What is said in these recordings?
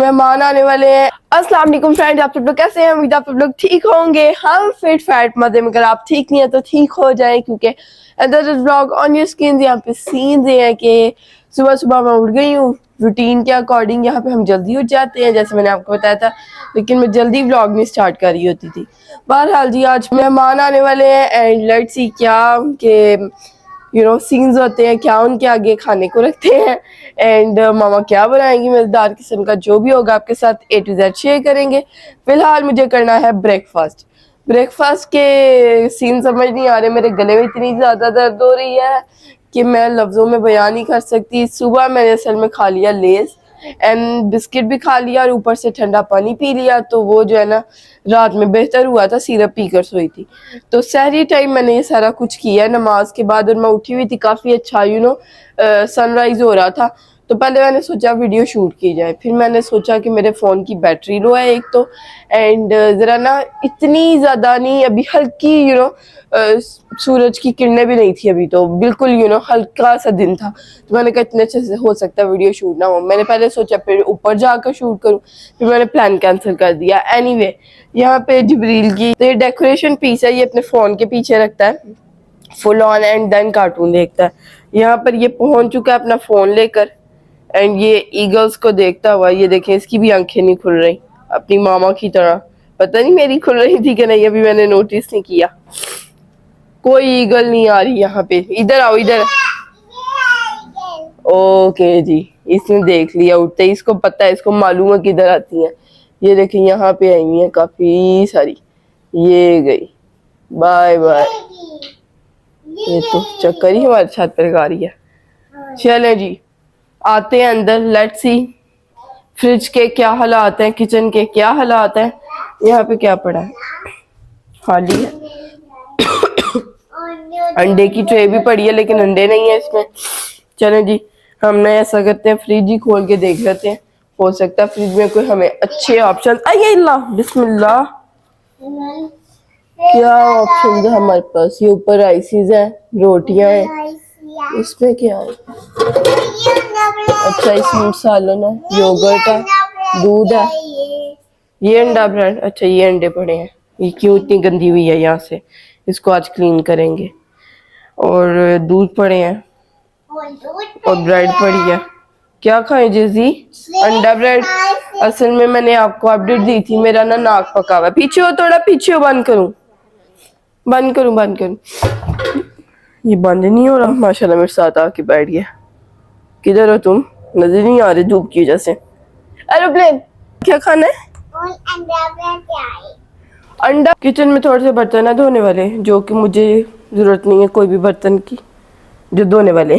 मेहमान आने वाले हैं। अस्सलाम वालेकुम फ्रेंड्स, आप सब लोग कैसे हैं? उम्मीद आप सब लोग ठीक होंगे। हम फिट फैट मजे में, अगर आप ठीक नहीं है तो ठीक हो जाएं, क्योंकि व्लॉग ऑन योर स्क्रीन। यहाँ पे सीन ये है कि सुबह सुबह मैं उठ गई हूँ रूटीन के अकॉर्डिंग। यहाँ पे हम जल्दी उठ जाते हैं जैसे मैंने आपको बताया था, लेकिन मैं जल्दी व्लॉग नहीं स्टार्ट कर रही होती थी। बहरहाल जी, आज मेहमान आने वाले हैं एंड लेट्स सी क्या उनके सीन्स होते हैं, क्या उनके आगे खाने को रखते हैं एंड मामा क्या बनाएंगी। मजेदार किस्म का जो भी होगा आपके साथ A to Z शेयर करेंगे। फिलहाल मुझे करना है ब्रेकफास्ट। ब्रेकफास्ट के सीन समझ नहीं आ रहे, मेरे गले में इतनी ज्यादा दर्द हो रही है कि मैं लफ्जों में बयान नहीं कर सकती। सुबह मैंने असल में खा लिया लेस एंड बिस्किट भी खा लिया और ऊपर से ठंडा पानी पी लिया, तो वो जो है ना रात में बेहतर हुआ था, सिरप पीकर सोई थी। तो सहरी टाइम मैंने ये सारा कुछ किया नमाज के बाद, और मैं उठी हुई थी काफ़ी अच्छा सनराइज हो रहा था। तो पहले मैंने सोचा वीडियो शूट की जाए, फिर मैंने सोचा कि मेरे फ़ोन की बैटरी लो है एक तो, एंड ज़रा ना इतनी ज़्यादा नहीं, अभी हल्की सूरज की किरणें भी नहीं थी अभी, तो बिल्कुल हल्का सा दिन था। तो मैंने कहा इतने अच्छे से हो सकता है वीडियो शूट ना हो। मैंने पहले सोचा फिर ऊपर जाकर शूट करूँ, फिर मैंने प्लान कैंसिल कर दिया। एनीवे, यहाँ पे जिब्रील की तो ये डेकोरेशन पीस है, ये अपने फ़ोन के पीछे रखता है full on and then cartoon देखता है। यहाँ पर ये पहुंच चुका है अपना फ़ोन लेकर एंड ये ईगल्स को देखता हुआ, ये देखें इसकी भी आंखें नहीं खुल रही अपनी मामा की तरह। पता नहीं मेरी खुल रही थी कि नहीं, अभी मैंने नोटिस नहीं किया। कोई ईगल नहीं आ रही यहाँ पे, इधर आओ इधर। ओके जी, इसने देख लिया उठते ही, इसको पता है, इसको मालूम है किधर आती है। ये देखें यहाँ पे आई है काफी सारी, ये गई, बाय बाय। ये तो चक्कर ही हमारे छत पर लगा रही है। चले जी, आते हैं अंदर, लेट्स सी फ्रिज के क्या हालात हैं, किचन के क्या हालात हैं। यहाँ पे क्या पड़ा है? खाली है। अंडे की ट्रे भी पड़ी है लेकिन अंडे नहीं है इसमें। चलें जी, हमने ऐसा करते हैं फ्रिज ही खोल के देख लेते हैं, हो सकता है फ्रिज में कोई हमें अच्छे ऑप्शन। अल्लाह बिस्मिल्लाह, क्या ऑप्शन है हमारे पास? ये ऊपर राइसेस है, रोटियां हैं, इसमें क्या है? अच्छा, इसमें सालन है, योगर्ट है, दूध है, ये अंडा ब्रेड। अच्छा, ये अंडे पड़े हैं, ये क्यों इतनी गंदी हुई है? यहाँ से इसको आज क्लीन करेंगे। और दूध पड़े हैं और ब्रेड पड़ी है। क्या खाएं जीजी? अंडा ब्रेड। असल में मैंने आपको अपडेट दी थी, मेरा ना नाक पका हुआ है। पीछे हो, थोड़ा पीछे हो। बंद करूं बंद करूं बंद करूं? ये बंद नहीं हो रहा। माशाल्लाह मेरे साथ आके बैठ गया। किधर हो तुम? नजर नहीं आ रही धूप की वजह से। एरोप्लेन। क्या खाना है? अंडा। किचन में थोड़े से बर्तन है धोने वाले, जो कि मुझे जरूरत नहीं है कोई भी बर्तन की जो धोने वाले।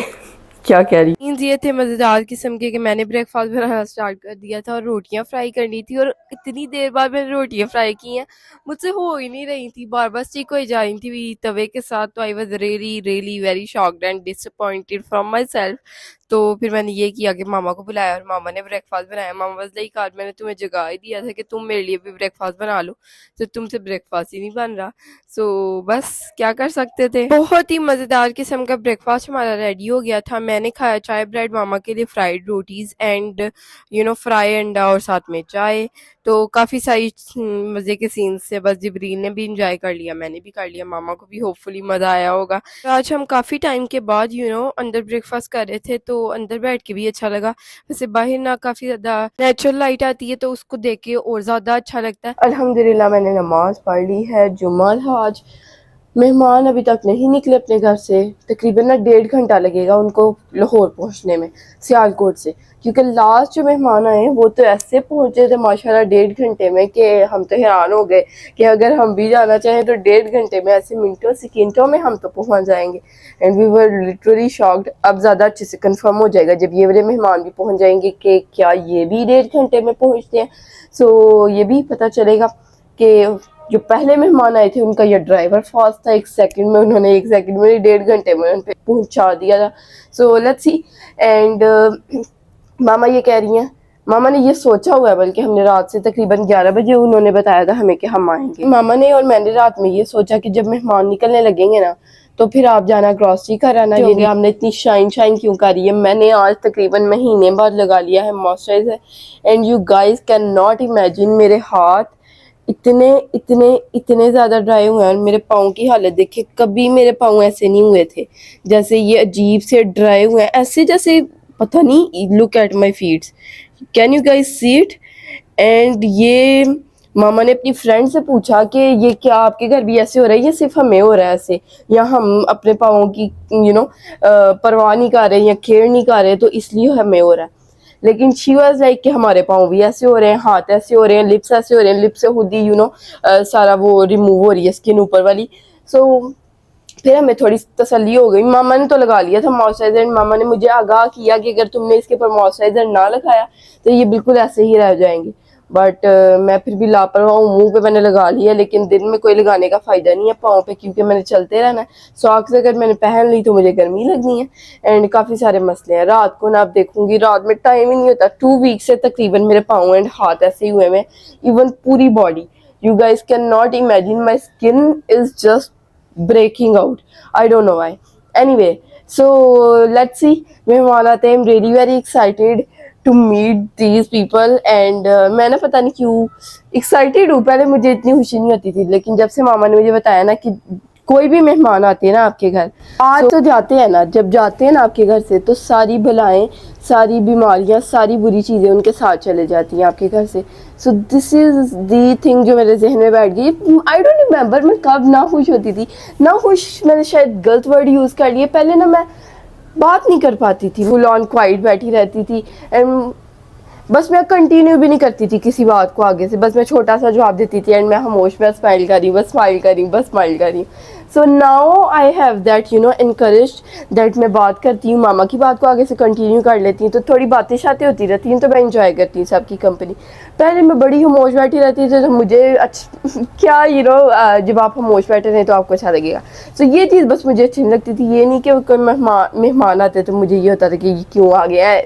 क्या कह रही? ये थे मजेदार किस्म के कि मैंने ब्रेकफास्ट बनाना स्टार्ट कर दिया था और रोटियां फ्राई करनी थी, और इतनी देर बाद मैंने रोटियां फ्राई की हैं, मुझसे हो ही नहीं रही थी, बार बार स्टिक हो जा रही थी तवे के साथ। तो I was really really very shocked and disappointed from my self. तो फिर मैंने ये किया कि मामा को बुलाया और मामा ने ब्रेकफास्ट बनाया। मामा वाज लाइक, आज मैंने तुम्हें जगा ही दिया था कि तुम मेरे लिए भी ब्रेकफास्ट बना लो, तो तुमसे ब्रेकफास्ट ही नहीं बन रहा। सो बस क्या कर सकते थे। बहुत ही मजेदार किस्म का ब्रेकफास्ट हमारा रेडी हो गया था। मैंने खाया चाय ब्रेड, मामा के लिए फ्राइड रोटीज एंड फ्राई अंडा और साथ में चाय। तो काफी सारी मजे के सीन्स थे। बस जिब्रील ने भी इंजॉय कर लिया, मैंने भी कर लिया, मामा को भी होपफुली मजा आया होगा। तो आज हम काफी टाइम के बाद अंदर ब्रेकफास्ट कर रहे थे, तो अंदर बैठ के भी अच्छा लगा। वैसे बाहर ना काफी ज्यादा नेचुरल लाइट आती है, तो उसको देख के और ज्यादा अच्छा लगता है। अल्हम्दुलिल्लाह मैंने नमाज पढ़ ली है, जुम्मा था आज। मेहमान अभी तक नहीं निकले अपने घर से, तकरीबन ना 1.5 घंटा लगेगा उनको लाहौर पहुंचने में सियालकोट से, क्योंकि लास्ट जो मेहमान आए वो तो ऐसे पहुंचे थे माशाल्लाह 1.5 घंटे में कि हम तो हैरान हो गए कि अगर हम भी जाना चाहें तो 1.5 घंटे में, ऐसे मिनटों सेकंडों में हम तो पहुंच जाएंगे। And we were literally shocked. अब ज़्यादा अच्छे से कंफर्म हो जाएगा जब ये वाले मेहमान भी पहुँच जाएंगे कि क्या ये भी 1.5 घंटे में पहुँचते हैं। सो ये भी पता चलेगा कि जो पहले मेहमान आए थे उनका ये ड्राइवर फास्ट था, 1 सेकंड में उन्होंने 1 सेकंड में 1.5 घंटे में उन पे पहुंचा दिया था। So let's see. एंड मामा ये कह रही हैं मामा ने ये सोचा हुआ है, बल्कि हमने रात से तकरीबन 11 बजे उन्होंने बताया था हमें कि हम आएंगे। मामा ने और मैंने रात में ये सोचा कि जब मेहमान निकलने लगेंगे ना तो फिर आप जाना ग्रॉसरी कराना। ये हमने इतनी शाइन शाइन क्यों करी है, मैंने आज तकरीबन महीने बाद लगा लिया है moisturiser, and you guys can not imagine मेरे हाथ इतने इतने इतने ज़्यादा ड्राई हुए हैं। मेरे पाँव की हालत देखिए, कभी मेरे पाँव ऐसे नहीं हुए थे जैसे ये अजीब से ड्राई हुए हैं, ऐसे जैसे पता नहीं। Look at my feet, can you guys see it. And ये मामा ने अपनी फ्रेंड से पूछा कि ये क्या आपके घर भी ऐसे हो रहा है, ये सिर्फ हमें हो रहा है ऐसे, या हम अपने पाँव की परवाह नहीं कर रहे या केयर नहीं कर रहे तो इसलिए हमें हो रहा है। लेकिन शी वाज लाइक कि हमारे पाँव भी ऐसे हो रहे हैं, हाथ ऐसे हो रहे हैं, लिप्स ऐसे हो रहे हैं, लिप्स से खुद ही सारा वो रिमूव हो रही है स्किन ऊपर वाली। सो फिर हमें थोड़ी तसल्ली हो गई। मामा ने तो लगा लिया था मॉइस्चराइजर, मामा ने मुझे आगाह किया कि अगर तुमने इसके ऊपर मॉइस्चराइजर ना लगाया तो ये बिल्कुल ऐसे ही रह जाएंगे। बट मैं फिर भी लापरवाह हूँ, मुंह पे मैंने लगा लिया, लेकिन दिन में कोई लगाने का फ़ायदा नहीं है पाँव पे, क्योंकि मैंने चलते रहना है। सॉक्स अगर मैंने पहन ली तो मुझे गर्मी लगनी है, एंड काफ़ी सारे मसले हैं। रात को ना आप देखूंगी, रात में टाइम ही नहीं होता। 2 वीक से तकरीबन मेरे पाँव एंड हाथ ऐसे ही हुए हैं, इवन पूरी body. You guys can not imagine, my skin is just breaking out. I don't know why. Anyway, so let's see. मेहमान आते हैं. I'm really very excited to meet these people. And मैं ना पता नहीं क्यों excited हूँ. पहले मुझे इतनी खुशी नहीं होती थी, लेकिन जब से मामा ने मुझे बताया ना कि कोई भी मेहमान आते हैं ना आपके घर, आज तो जाते हैं ना, जब जाते हैं ना आपके घर से तो सारी बलाएं, सारी बीमारियां, सारी बुरी चीज़ें उनके साथ चले जाती हैं आपके घर से। So this is the thing जो मेरे जहन में बैठ गई। आई डोंट रिमेंबर मैं कब ना खुश होती थी। ना खुश मैंने शायद गलत वर्ड यूज़ कर लिए। पहले ना मैं बात नहीं कर पाती थी, फुल ऑन क्वाइट बैठी रहती थी, एंड बस मैं कंटिन्यू भी नहीं करती थी किसी बात को आगे से, बस मैं छोटा सा जवाब देती थी एंड मैं खामोश में स्माइल कर रही, बस स्माइल कर रही, बस स्माइल कर रही। So now I have that encouraged that मैं बात करती हूँ, मामा की बात को आगे से कंटिन्यू कर लेती हूँ, तो थोड़ी बातें शातें होती रहती हैं, तो मैं इंजॉय करती हूँ सबकी कंपनी। पहले मैं बड़ी खामोश बैठी रहती थी, तो मुझे अच्छा क्या जब आप खामोश बैठे रहें तो आपको अच्छा लगेगा। सो ये चीज़ बस मुझे अच्छी नहीं लगती थी। ये नहीं कि कोई मेहमान आते तो मुझे ये होता था कि ये क्यों आ गया है,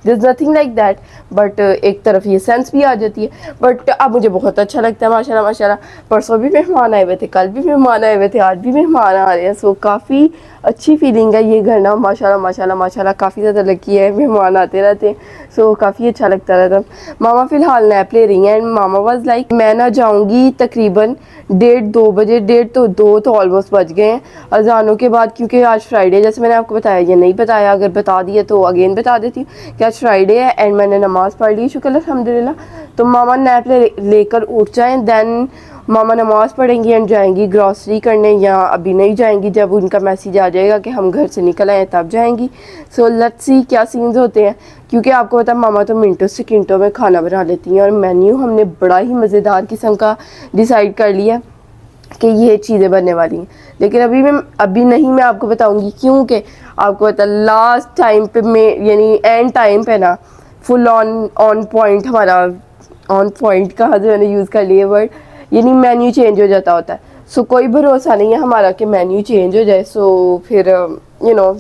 this nothing like that. But एक तरफ ये सेंस भी आ जाती है। बट अब मुझे बहुत अच्छा लगता है, माशाल्लाह माशाल्लाह। परसों भी मेहमान आए हुए थे, कल भी मेहमान आए हुए थे, आज भी मेहमान आ रहे हैं। सो काफ़ी अच्छी फीलिंग है ये घर ना, माशाल्लाह माशाल्लाह माशाल्लाह। काफ़ी ज़्यादा लकी है, मेहमान आते रहते हैं, सो काफ़ी अच्छा लगता रहता। मामा फ़िलहाल नैप ले रही हैं, एंड मामा वाज लाइक मैं ना जाऊँगी तकरीबन 1:30-2 बजे, 1:30 तो 2 तो ऑलमोस्ट बज गए हैं अजानों के बाद, क्योंकि आज फ्राइडे, जैसे मैंने आपको बताया, ये नहीं बताया, अगर बता दिया तो अगेन बता देती हूँ कि आज फ्राइडे है एंड मैंने नमाज़ पढ़ ली, शुक्र अल्हम्दुलिल्लाह। तो मामा नैप लेकर उठ जाएँ, देन मामा नमाज़ पढ़ेंगी एंड जाएंगी ग्रॉसरी करने, या अभी नहीं जाएंगी, जब उनका मैसेज आ जाएगा कि हम घर से निकल आए तब जाएंगी। सो लेट्स सी क्या सीन्स होते हैं, क्योंकि आपको पता है मामा तो मिनटों सेकंडों में खाना बना लेती हैं, और मेन्यू हमने बड़ा ही मज़ेदार किस्म का डिसाइड कर लिया कि ये चीज़ें बनने वाली हैं। लेकिन अभी नहीं मैं आपको बताऊंगी, क्योंकि आपको पता लास्ट टाइम पे यानी एंड टाइम पे ना फुल ऑन पॉइंट, हमारा ऑन पॉइंट कहा जो मैंने यूज़ कर लिया वर्ड, यानी मेन्यू चेंज हो जाता होता है। सो कोई भरोसा नहीं है हमारा कि मेन्यू चेंज हो जाए। सो फिर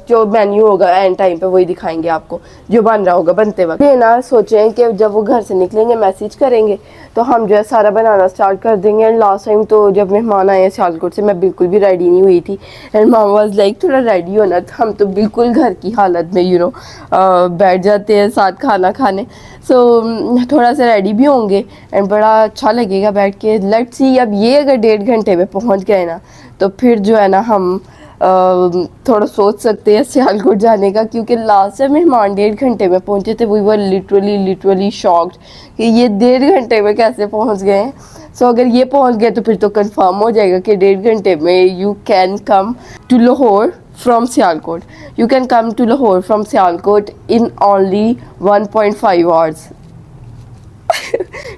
जो मेन्यू होगा एंड टाइम पे वही दिखाएंगे आपको, जो बन रहा होगा बनते वक्त। ये ना सोचें कि जब वो घर से निकलेंगे मैसेज करेंगे तो हम जो है सारा बनाना स्टार्ट कर देंगे। एंड लास्ट टाइम तो जब मेहमान आए सियालकोट से, मैं बिल्कुल भी रेडी नहीं हुई थी, एंड मामा वाज लाइक थोड़ा रेडी होना, तो हम तो बिल्कुल घर की हालत में बैठ जाते हैं साथ खाना खाने। सो थोड़ा सा रेडी भी होंगे एंड बड़ा अच्छा लगेगा बैठ के। लेट्स सी, अब ये अगर 1.5 घंटे में पहुंच गए ना तो फिर जो है ना हम थोड़ा सोच सकते हैं सियालकोट जाने का, क्योंकि लास्ट टाइम मेहमान 1.5 घंटे में पहुंचे थे, वी वर लिटरली शॉक्ड कि ये 1.5 घंटे में कैसे पहुंच गए हैं। सो अगर ये पहुंच गए तो फिर तो कंफर्म हो जाएगा कि 1.5 घंटे में you can come to Lahore from Sialkot. You can come to Lahore from Sialkot in only 1.5 hours.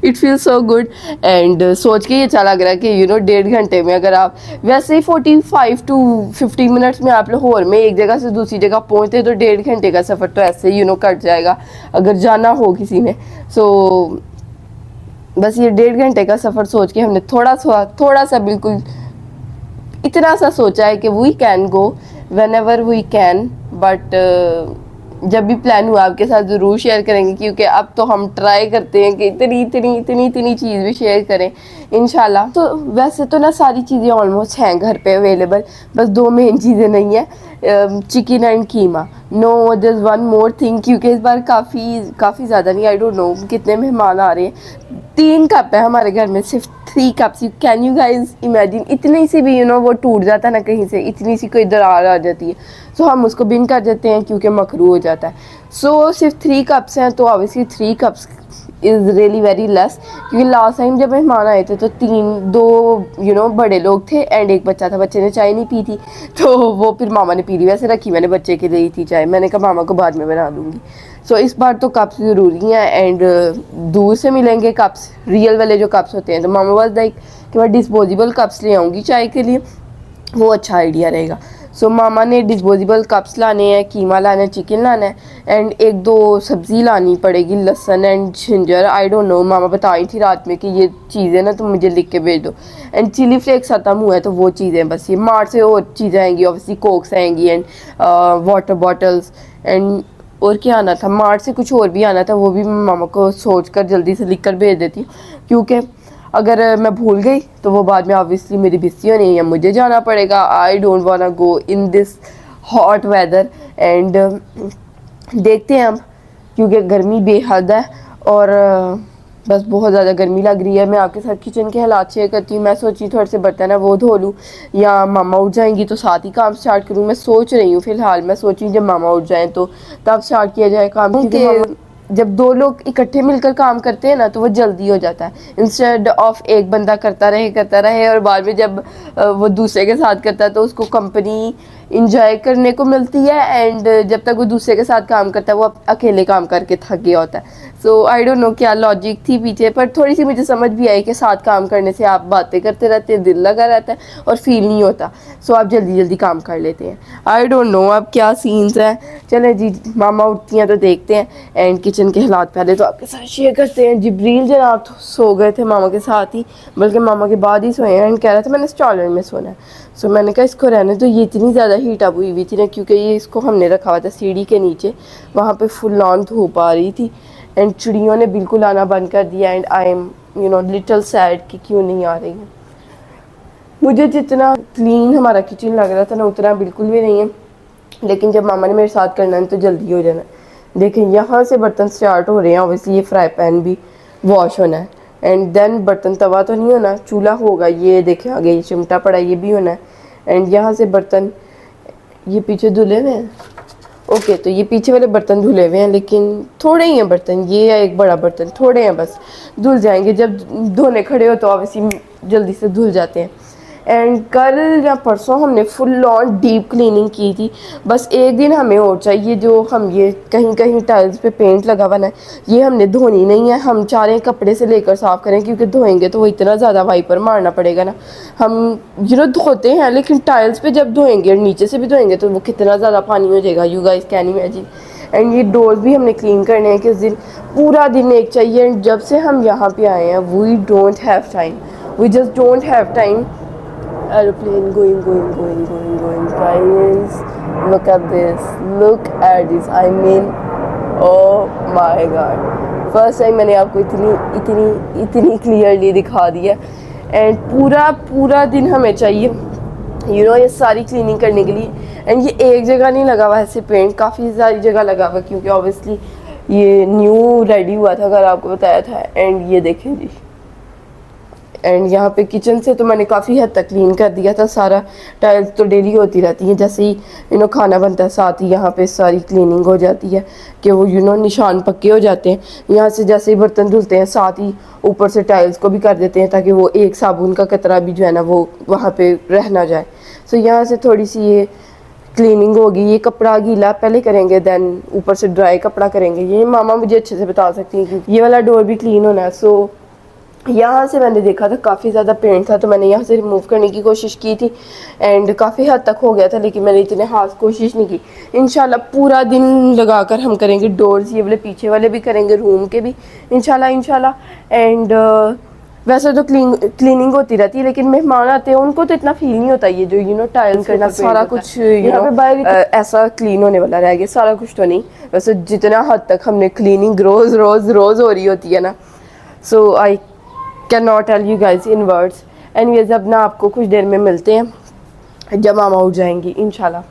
It feels so good. And सोच के ये अच्छा लग रहा है कि 1.5 घंटे में, अगर आप वैसे ही 45 to 50 मिनट्स में आप लाहौर में एक जगह से दूसरी जगह पहुँचते तो 1.5 घंटे का सफ़र तो ऐसे ही कट जाएगा अगर जाना हो किसी ने। सो बस ये 1.5 घंटे का सफ़र सोच के हमने थोड़ा सा बिल्कुल इतना सा सोचा है कि we can go whenever we can, but जब भी प्लान हुआ आपके साथ ज़रूर शेयर करेंगे, क्योंकि अब तो हम ट्राई करते हैं कि इतनी चीज़ भी शेयर करें इंशाल्लाह। तो वैसे तो ना सारी चीज़ें ऑलमोस्ट हैं घर पे अवेलेबल, बस 2 मेन चीज़ें नहीं है, chicken and keema. No there is one more thing, क्योंकि इस बार काफ़ी ज़्यादा नहीं, आई डोंट नो कितने मेहमान आ रहे हैं। 3 कप है हमारे घर में, सिर्फ 3 cups. Can you guys imagine, इतनी सी भी वो टूट जाता है ना कहीं से, इतनी सी कोई दरार आ जाती है, सो हम उसको बिन कर देते हैं क्योंकि मकरू हो जाता है। सो सिर्फ 3 कप्स हैं, तो obviously 3 cups is really very less, क्योंकि लास्ट टाइम जब मेहमान आए थे तो 2 बड़े लोग थे एंड एक बच्चा था। बच्चे ने चाय नहीं पी थी, तो वो फिर मामा ने पी ली। वैसे रखी मैंने बच्चे के लिए ही थी चाय, मैंने कहा मामा को बाद में बना दूँगी। सो इस बार तो कप्स ज़रूरी हैं एंड दूर से मिलेंगे कप्स, रियल वाले जो कप्स होते हैं। तो मामा वाज लाइक कि मैं डिस्पोजेबल कप्स ले आऊँगी चाय के लिए, वो अच्छा आइडिया रहेगा। सो मामा ने डिस्पोजेबल कप्स लाने हैं, कीमा लाना है, चिकन लाना है एंड 1-2 सब्ज़ी लानी पड़ेगी, लहसुन and ginger. I don't know, मामा बताई थी रात में कि ये चीज़ें ना तुम मुझे लिख के भेज दो। एंड चिली फ्लेक्स ख़त्म हुआ है, तो वो चीज़ें बस, ये मार्ट से और चीज़ें आएंगी, ऑब्वियसली कोक्स आएंगी एंड वाटर बॉटल्स एंड और क्या आना था, मार्ट से कुछ और भी आना था, वो भी मामा को सोच कर जल्दी से लिख कर भेज देती हूँ, क्योंकि अगर मैं भूल गई तो वो बाद में ऑब्वियसली मेरी बेइज्जती होनी है, मुझे जाना पड़ेगा। I don't want go in this hot weather and देखते हैं हम, क्योंकि गर्मी बेहद है और बस बहुत ज़्यादा गर्मी लग रही है। मैं आपके साथ किचन के हालात शेयर करती हूँ। मैं सोची थोड़े से बर्तन है वो धो लूँ, या मामा उठ जाएंगी तो साथ ही काम स्टार्ट करूँ। मैं सोच रही हूँ फ़िलहाल, मैं सोची जब मामा उठ जाएँ तो तब स्टार्ट किया जाए काम, क्योंकि जब 2 लोग इकट्ठे मिलकर काम करते हैं ना तो वो जल्दी हो जाता है, इंस्टेड ऑफ एक बंदा करता रहे और बाद में जब वो दूसरे के साथ करता है तो उसको कंपनी इंजॉय करने को मिलती है एंड जब तक वो दूसरे के साथ काम करता है वो अकेले काम करके थक गया होता है। सो आई डोंट नो क्या लॉजिक थी पीछे, पर थोड़ी सी मुझे समझ भी आई कि साथ काम करने से आप बातें करते रहते हैं, दिल लगा रहता है और फील नहीं होता, सो आप जल्दी जल्दी काम कर लेते हैं। आई डोंट नो अब क्या सीन्स हैं। चले जी, मामा उठती हैं तो देखते हैं एंड किचन के हालात पहले तो आपके साथ शेयर करते हैं। जिब्रील जनाब सो गए थे मामा के साथ ही, बल्कि मामा के बाद ही सोए हैं एंड कह रहा था मैंने स्टॉलर में सोना है। सो मैंने कहा इसको रहने तो, ये इतनी ज़्यादा हीट अप हुई थी ना, क्योंकि ये इसको हमने रखा हुआ था सीढ़ी के नीचे, वहाँ पे फुल ऑन धूप आ रही थी एंड चिड़ियों ने बिल्कुल आना बंद कर दिया and I am little sad कि क्यों नहीं आ रही हैं। मुझे जितना क्लीन हमारा किचन लग रहा था ना उतना बिल्कुल भी नहीं है, लेकिन जब मामा ने मेरे साथ करना है तो जल्दी हो जाना है। देखें यहाँ से बर्तन स्टार्ट हो रहे हैं, ऑब्वियसली ये फ्राई पैन भी वॉश होना है एंड देन बर्तन, तवा तो नहीं होना, चूल्हा होगा। ये देखें आगे ये चिमटा पड़ा ये भी होना है एंड यहाँ से बर्तन ये पीछे धुले हुए हैं। ओके तो ये पीछे वाले बर्तन धुले हुए हैं, लेकिन थोड़े ही हैं बर्तन, ये है एक बड़ा बर्तन, थोड़े हैं बस, धुल जाएंगे। जब धोने खड़े हो तो ऑब्वियसली जल्दी से धुल जाते हैं। एंड कल या परसों हमने फुल ऑन डीप क्लीनिंग की थी। बस एक दिन हमें और चाहिए, जो हम ये कहीं कहीं टाइल्स पे पेंट लगा हुआ है ये हमने धोनी नहीं है, हम चाह रहे हैं कपड़े से लेकर साफ़ करें, क्योंकि धोएंगे तो वो इतना ज़्यादा वाइपर मारना पड़ेगा ना। हम धोते हैं लेकिन टाइल्स पे जब धोएंगे और नीचे से भी धोएंगे तो वो कितना ज़्यादा पानी हो जाएगा, you guys can imagine. And ये डोर्स भी हमने क्लीन करने हैं, किस दिन पूरा दिन एक चाहिए। एंड जब से हम यहाँ पे आए हैं we don't have time, we just don't have time. Aeroplane going guys, look at this, I mean oh my god, first time मैंने आपको इतनी क्लियरली दिखा दिया एंड पूरा दिन हमें चाहिए ये सारी क्लीनिंग करने के लिए। एंड ये एक जगह नहीं लगा हुआ ऐसे पेंट, काफ़ी सारी जगह लगा हुआ, क्योंकि ऑब्वियसली ये न्यू रेडी हुआ था, अगर आपको बताया था। एंड ये देखें जी, एंड यहाँ पे किचन से तो मैंने काफ़ी हद तक क्लीन कर दिया था सारा। टाइल्स तो डेली होती रहती हैं, जैसे ही खाना बनता है साथ ही यहाँ पे सारी क्लीनिंग हो जाती है कि वो निशान पक्के हो जाते हैं। यहाँ से जैसे ही बर्तन धुलते हैं साथ ही ऊपर से टाइल्स को भी कर देते हैं, ताकि वो एक साबुन का कतरा भी जो है ना वो वहाँ पे रह ना जाए। सो यहाँ से थोड़ी सी ये क्लीनिंग होगी। ये कपड़ा गीला पहले करेंगे, देन ऊपर से ड्राई कपड़ा करेंगे। ये मामा मुझे अच्छे से बता सकती हैं, क्योंकि ये वाला डोर भी क्लीन होना है। सो यहाँ से मैंने देखा था काफ़ी ज़्यादा पेंट था, तो मैंने यहाँ से रिमूव करने की कोशिश की थी एंड काफ़ी हद तक हो गया था, लेकिन मैंने इतने खास कोशिश नहीं की। इंशाल्लाह पूरा दिन लगाकर हम करेंगे डोर्स, ये वाले पीछे वाले भी करेंगे, रूम के भी इंशाल्लाह। एंड वैसे तो क्लीनिंग होती रहती है, लेकिन मेहमान आते हैं उनको तो इतना फील नहीं होता, ये जो टाइल्स करना सारा कुछ यहाँ पे बाहर ऐसा क्लीन होने वाला रह गया, सारा कुछ तो नहीं, वैसे जितना हद तक हमने क्लीनिंग रोज रोज रोज हो रही होती है ना, so I can not tell you guys in words. Anyways अब ना आपको कुछ देर में मिलते हैं जब मामा उठ जाएंगी इंशाल्लाह।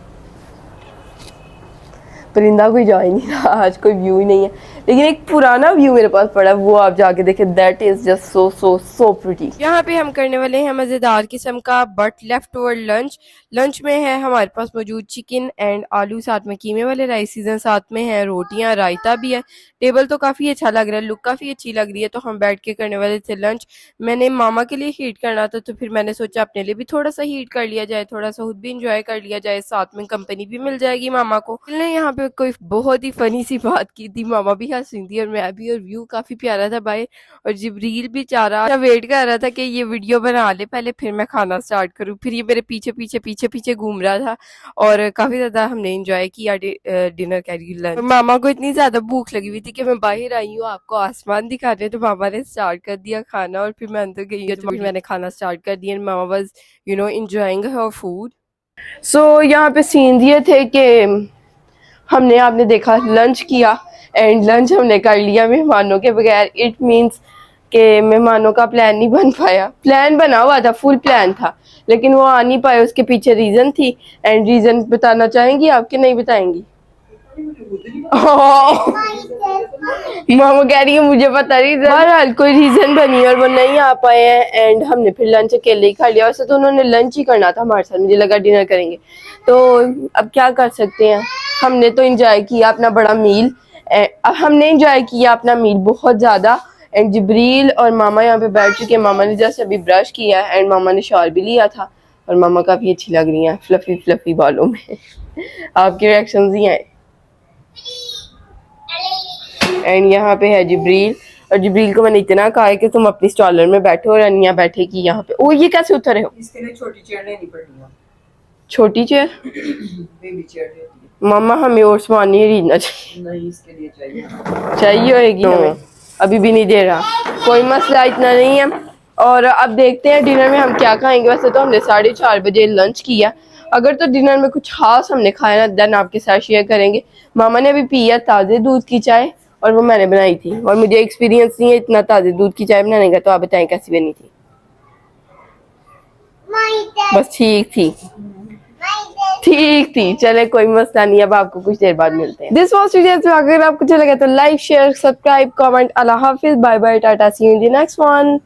परिंदा कोई जा ही नहीं रहा, आज कोई व्यू ही नहीं है, लेकिन एक पुराना व्यू मेरे पास पड़ा है, वो आप जाके देखें, that is just so so so pretty. यहाँ पे हम करने वाले हैं मजेदार किस्म का but left over lunch. Lunch में है हमारे पास मौजूद चिकन एंड आलू, साथ में कीमे वाले राइसेस हैं, साथ में है रोटियां, रायता भी है। टेबल तो काफी अच्छा लग रहा है, लुक काफी अच्छी लग रही है, तो हम बैठ के करने वाले थे लंच। मैंने मामा के लिए हीट करना था, तो फिर मैंने सोचा अपने लिए भी थोड़ा सा हीट कर लिया जाए, थोड़ा सा खुद भी इंजॉय कर लिया जाए, साथ में कंपनी भी मिल जाएगी मामा को। मैंने यहाँ पे कोई बहुत ही फनी सी बात की थी, मामा भी हंस रही थी और मैं भी, और व्यू काफी प्यारा था भाई। और जिब्रील बेचारा वेट कर रहा था कि ये वीडियो बना ले पहले, फिर मैं खाना स्टार्ट करूँ, फिर ये मेरे पीछे पीछे पीछे पीछे घूम रहा था, और काफी ज्यादा हमने एंजॉय किया डिनर कैरी लंच। मामा को इतनी ज्यादा भूख लगी हुई थी कि मैं बाहर आई हूँ आपको आसमान दिखा रहे, तो मामा ने स्टार्ट कर दिया खाना, और फिर मैं अंदर गई, तो फिर मैंने खाना स्टार्ट कर दिया। मामा वाज एंजॉयिंग हर फूड। सो यहाँ पे सीन ये थे कि हमने, आपने देखा, लंच किया एंड लंच हमने कर लिया मेहमानों के बगैर। इट मीन्स के मेहमानों का प्लान नहीं बन पाया, प्लान बना हुआ था, फुल प्लान था, लेकिन वो आ नहीं पाए, उसके पीछे रीजन थी। एंड रीजन बताना चाहेंगी आप कि नहीं बताएंगी? मामा कह रही है मुझे पता नहीं, बहरहाल कोई रीजन बनी और वो नहीं आ पाए हैं, एंड हमने फिर लंच अकेले ही खा लिया। वैसे तो उन्होंने लंच ही करना था हमारे साथ, मुझे लगा डिनर करेंगे, तो अब क्या कर सकते हैं। हमने तो इंजॉय किया अपना बड़ा मील, हमने इंजॉय किया अपना मील बहुत ज्यादा। एंड जिब्रील और मामा यहाँ पे बैठ चुके हैं, मामा ने जैसे अभी ब्रश किया एंड मामा ने शॉल भी लिया था, और मामा काफी अच्छी लग रही हैं फ्लफी फ्लफी बालों में। आपके रिएक्शंस ही आए। एंड यहाँ पे है जिब्रील, और जिब्रील को मैंने इतना कहा है कि तुम अपनी स्टॉलर में बैठो और अनिया बैठेगी यहाँ पे। ओ ये कैसे उतरे हो? इसके लिए छोटी चेयर लेनी पड़ती है। छोटी चेयर? बेबी चेयर लेती है। मामा हमें और सामान नहीं खरीदना चाहिए। नहीं, इसके लिए चाहिए होगी हमें, अभी भी नहीं दे रहा, कोई मसला इतना नहीं है। और अब देखते हैं डिनर में हम क्या खाएंगे। वैसे तो हमने 4:30 बजे लंच किया, अगर तो डिनर में कुछ खास हमने खाया ना, देन आपके साथ शेयर करेंगे। मामा ने अभी पिया ताज़े दूध की चाय, और वो मैंने बनाई थी, और मुझे एक्सपीरियंस नहीं है इतना ताज़े दूध की चाय बनाने का, तो आप बताएं कैसी बनी थी? बस ठीक थी, ठीक थी, चले कोई मसला नहीं। अब आपको कुछ देर बाद मिलते हैं। दिस वाज वीडियो, अगर आपको अच्छा लगा तो लाइक शेयर सब्सक्राइब कमेंट। अल्लाह हाफिज, bye bye, tata, see you in the next one.